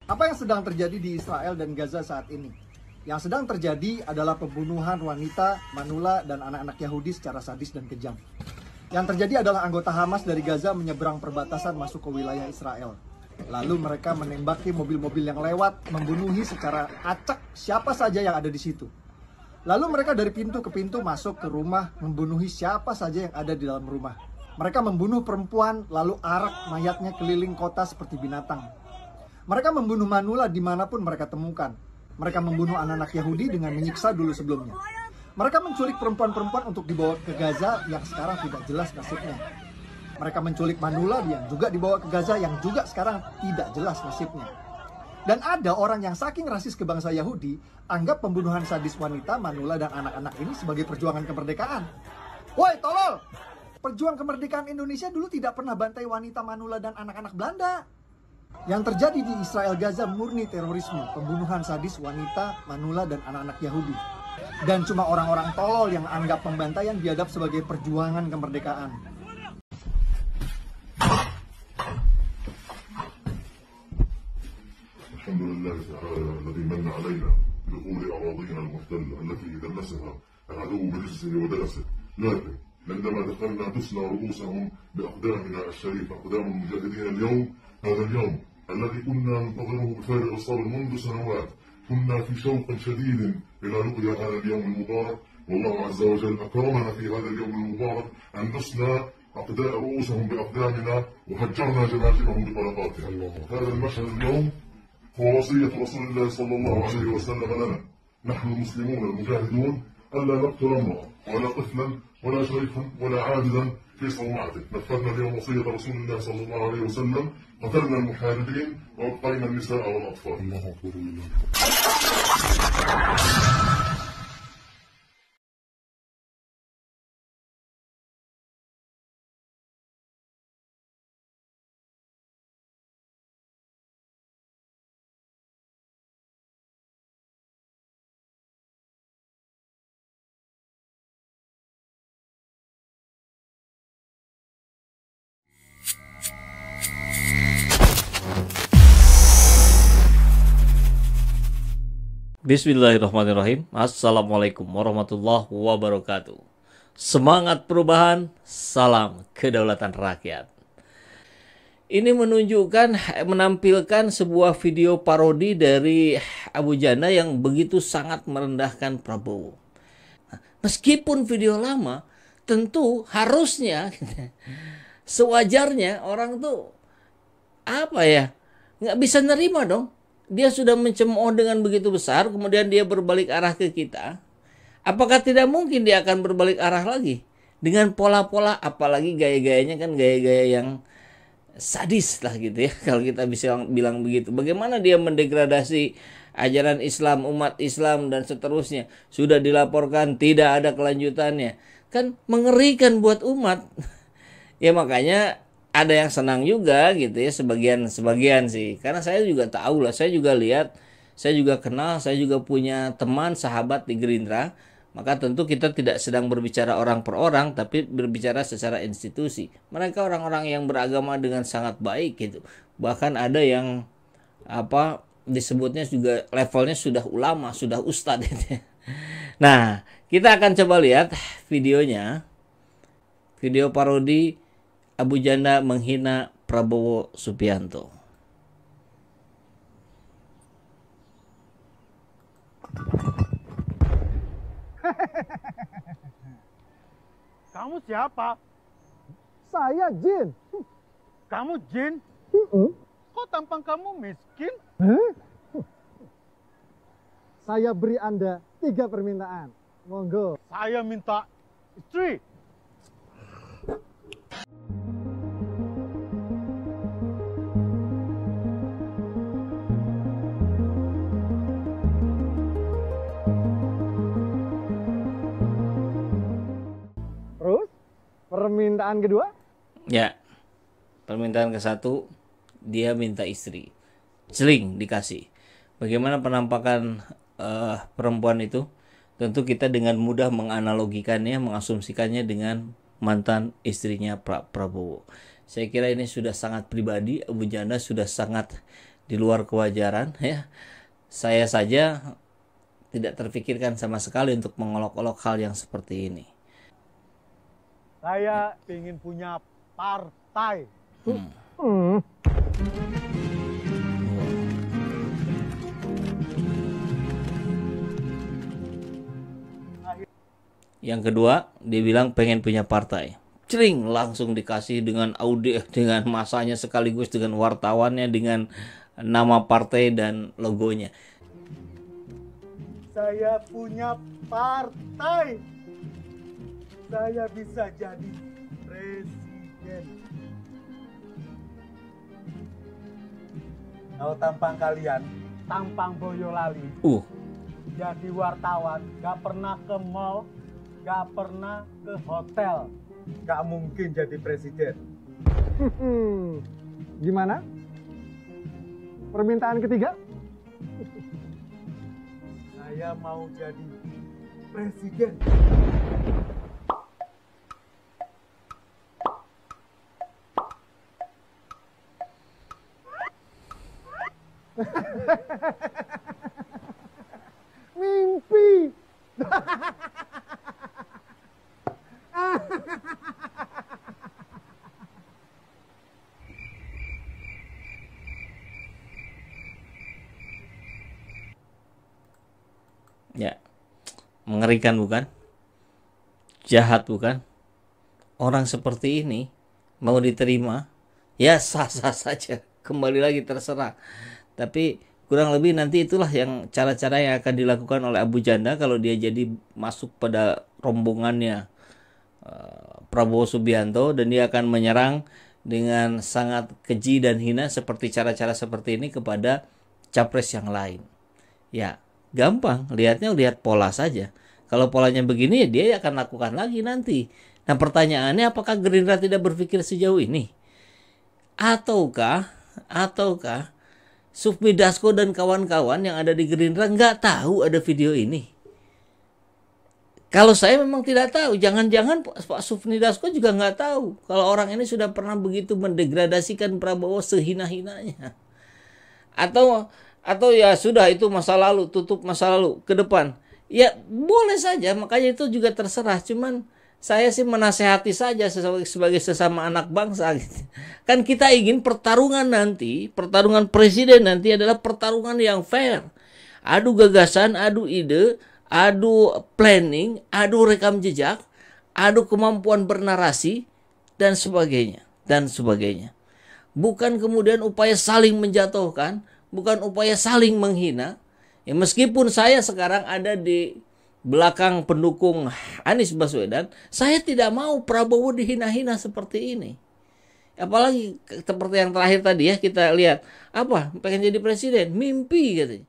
Apa yang sedang terjadi di Israel dan Gaza saat ini? Yang sedang terjadi adalah pembunuhan wanita, manula, dan anak-anak Yahudi secara sadis dan kejam. Yang terjadi adalah anggota Hamas dari Gaza menyeberang perbatasan masuk ke wilayah Israel. Lalu mereka menembaki mobil-mobil yang lewat, membunuhi secara acak siapa saja yang ada di situ. Lalu mereka dari pintu ke pintu masuk ke rumah, membunuhi siapa saja yang ada di dalam rumah. Mereka membunuh perempuan, lalu arak mayatnya keliling kota seperti binatang. Mereka membunuh manula dimanapun mereka temukan. Mereka membunuh anak-anak Yahudi dengan menyiksa dulu sebelumnya. Mereka menculik perempuan-perempuan untuk dibawa ke Gaza yang sekarang tidak jelas nasibnya. Mereka menculik manula yang juga dibawa ke Gaza yang juga sekarang tidak jelas nasibnya. Dan ada orang yang saking rasis ke bangsa Yahudi, anggap pembunuhan sadis wanita, manula, dan anak-anak ini sebagai perjuangan kemerdekaan. Woi, tolol! Perjuang kemerdekaan Indonesia dulu tidak pernah bantai wanita, manula, dan anak-anak Belanda. Yang terjadi di Israel Gaza murni terorisme, pembunuhan sadis wanita, manula, dan anak-anak Yahudi. Dan cuma orang-orang tolol yang anggap pembantaian biadab sebagai perjuangan kemerdekaan. Alhamdulillah الذي من علينا بدخول أراضينا المحتلة التي دنسها العدو برجسه ودأسه، لكن عندما دخلنا دسنا رؤوسهم بأقدامنا الشريفة، أقدام المجاهدين اليوم. هذا اليوم الذي كنا ننتظره بفارغ الصبر منذ سنوات، كنا في شوق شديد إلى لقيا هذا اليوم المبارك، والله عز وجل أكرمنا في هذا اليوم المبارك أن دسنا رؤوسهم بأقدامنا وهجرنا جماجمهم بطلقاتهم. هذا المشهد اليوم هو وصية رسول الله صلى الله عليه وسلم لنا، نحن المسلمون المجاهدون، ألا نقتل امرأة ولا طفلا ولا شريفا ولا عابدا في صومعته. نفذنا اليوم وصية رسول الله صلى الله عليه وسلم، قتلنا المحاربين وأبقينا النساء والأطفال. الله أكبر. Bismillahirrahmanirrahim. Assalamualaikum warahmatullahi wabarakatuh. Semangat perubahan, salam kedaulatan rakyat. Ini menampilkan sebuah video parodi dari Abu Janda yang begitu sangat merendahkan Prabowo. Meskipun video lama, tentu harusnya sewajarnya orang tuh nggak bisa nerima dong. Dia sudah mencemooh dengan begitu besar, kemudian dia berbalik arah ke kita. Apakah tidak mungkin dia akan berbalik arah lagi? Dengan pola-pola, apalagi gaya-gayanya kan gaya-gaya yang sadis lah gitu ya. Kalau kita bisa bilang begitu. Bagaimana dia mendegradasi ajaran Islam, umat Islam, dan seterusnya. Sudah dilaporkan, tidak ada kelanjutannya. Kan mengerikan buat umat. Ya makanya ada yang senang juga gitu ya, sebagian sih, karena saya juga tahu lah, saya juga lihat, saya juga kenal, saya juga punya teman sahabat di Gerindra. Maka tentu kita tidak sedang berbicara orang per orang, tapi berbicara secara institusi. Mereka orang-orang yang beragama dengan sangat baik gitu, bahkan ada yang disebutnya juga levelnya sudah ulama, sudah ustadz gitu. Nah, kita akan coba lihat videonya, video parodi Abu Janda menghina Prabowo Subianto. Kamu siapa? Saya Jin. Kamu Jin? Kok tampang kamu miskin? Saya beri Anda 3 permintaan. Monggo. Saya minta istri. Terus, permintaan kedua? Ya, permintaan ke-1, dia minta istri. Celing dikasih. Bagaimana penampakan perempuan itu? Tentu kita dengan mudah menganalogikannya, mengasumsikannya dengan mantan istrinya Prabowo. Saya kira ini sudah sangat pribadi. Abu Janda sudah sangat di luar kewajaran ya. Saya saja tidak terfikirkan sama sekali untuk mengolok-olok hal yang seperti ini. Saya ingin punya partai. Yang kedua, dia bilang pengen punya partai. Cering, langsung dikasih dengan audio, dengan masanya sekaligus dengan wartawannya, dengan nama partai dan logonya. Saya punya partai. Saya bisa jadi presiden. Kalau tampang kalian, tampang Boyolali, jadi wartawan, gak pernah ke mall, gak pernah ke hotel, gak mungkin jadi presiden. Gimana? Permintaan ketiga? Saya mau jadi presiden. Mimpi. Ya, mengerikan bukan? Jahat bukan? Orang seperti ini mau diterima, ya sah-sah saja. Kembali lagi terserah. Tapi kurang lebih nanti itulah yang cara-cara yang akan dilakukan oleh Abu Janda kalau dia jadi masuk pada rombongannya Prabowo Subianto, dan dia akan menyerang dengan sangat keji dan hina seperti cara-cara seperti ini kepada capres yang lain. Ya, gampang, lihat pola saja. Kalau polanya begini, ya dia akan lakukan lagi nanti. Nah, pertanyaannya, apakah Gerindra tidak berpikir sejauh ini? Ataukah Sufmi Dasko dan kawan-kawan yang ada di Gerindra nggak tahu ada video ini? Kalau saya memang tidak tahu, jangan-jangan Pak Sufmi Dasko juga nggak tahu kalau orang ini sudah pernah begitu mendegradasikan Prabowo sehina-hinanya. Atau ya sudah, itu masa lalu, tutup masa lalu, ke depan. Ya boleh saja, makanya itu juga terserah. Cuman saya sih menasehati saja sebagai sesama anak bangsa gitu. Kan kita ingin pertarungan presiden nanti adalah pertarungan yang fair. Adu gagasan, adu ide, adu planning, adu rekam jejak, adu kemampuan bernarasi, dan sebagainya. Bukan kemudian upaya saling menjatuhkan, bukan upaya saling menghina. Ya, meskipun saya sekarang ada di belakang pendukung Anies Baswedan, saya tidak mau Prabowo dihina-hina seperti ini. Apalagi seperti yang terakhir tadi ya, kita lihat apa, pengen jadi presiden, mimpi katanya.